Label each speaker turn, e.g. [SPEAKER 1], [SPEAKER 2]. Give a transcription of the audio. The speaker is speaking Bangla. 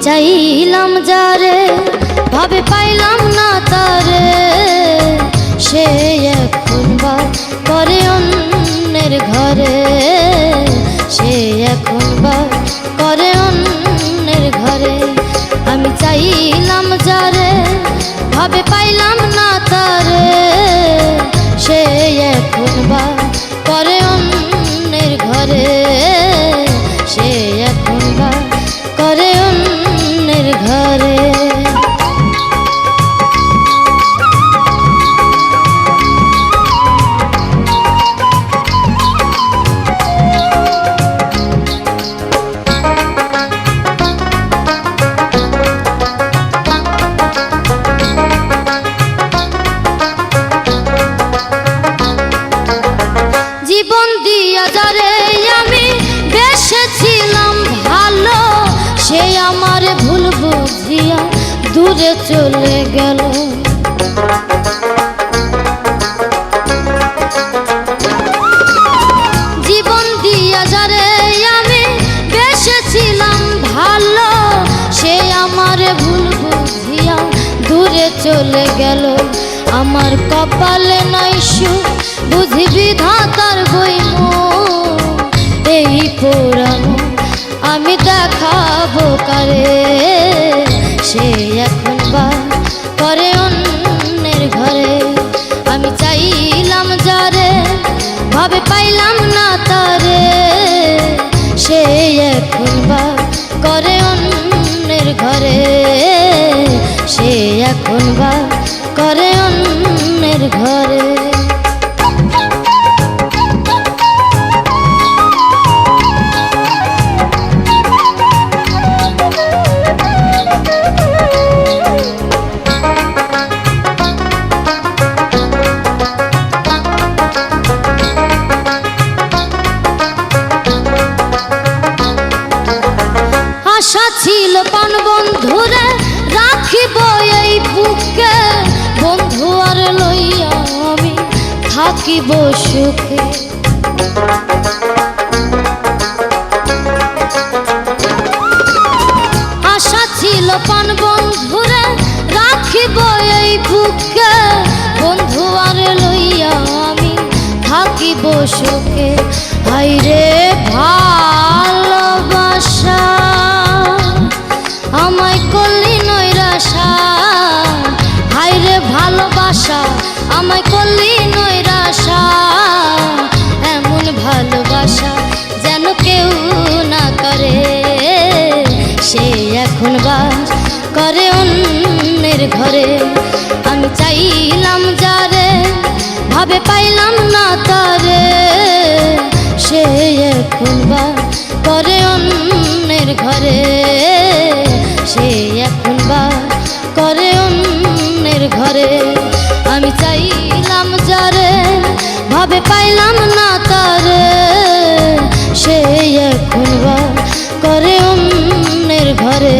[SPEAKER 1] চাইলাম যারে ভাবে পাইলাম না তারে, সে এখন বা করে অন্যের ঘরে, সে এখন বা করে অন্যের ঘরে। আমি চাইলাম যারে ভাবে পাইলাম না তারে, সে এখন বা করে অন্যের ঘরে, সে এখন বা করে অন্যের ঘরে। জীবন দিয়া যারে আমি বেসেছিলাম ভালো, সে আমার ভুল বুঝিয়া দূরে চলে গেল। জীবন দিয়া যারে আমি বেসেছিলাম ভালো, সে আমার ভুল বুঝিয়া দূরে চলে গেল। আমার কপালে নাই সুখ বুঝি বিধাতার বইমন, এই পুরানো আমি দেখাবো কারে, সে এখন বা করে অন্যের ঘরে। আমি চাইলাম যারে ভাবে পাইলাম না তারে, সে এখন বা করে অন্যের ঘরে, সে এখন বা করে অন্যের ঘরে। আশা ছিল পান বন্ধুরে রাখিব এই বুকে, বন্ধু আর লইয়া আমি থাকিব সুখে। আশা ছিল পান বন্ধুরে রাখিব এই বুকে, বন্ধু আর লইয়া আমি থাকিব সুখে। হায়রে ভালোবাসা আমায় করলি নৈরাশা, হায়রে ভালোবাসা আমায় করলি নৈরাশা। এমন ভালোবাসা যেন কেউ না করে, সে এখন বাস করে অন্যের ঘরে। আমি চাইলাম যারে ভাবে পাইলাম না তারে, সে এখন বা করে অন্যের ঘরে, সে এখন বা করে অন্যের ঘরে। আমি চাইলাম যারে ভাবে পাইলাম না তারে, সে এখন বা করে অন্যের ঘরে।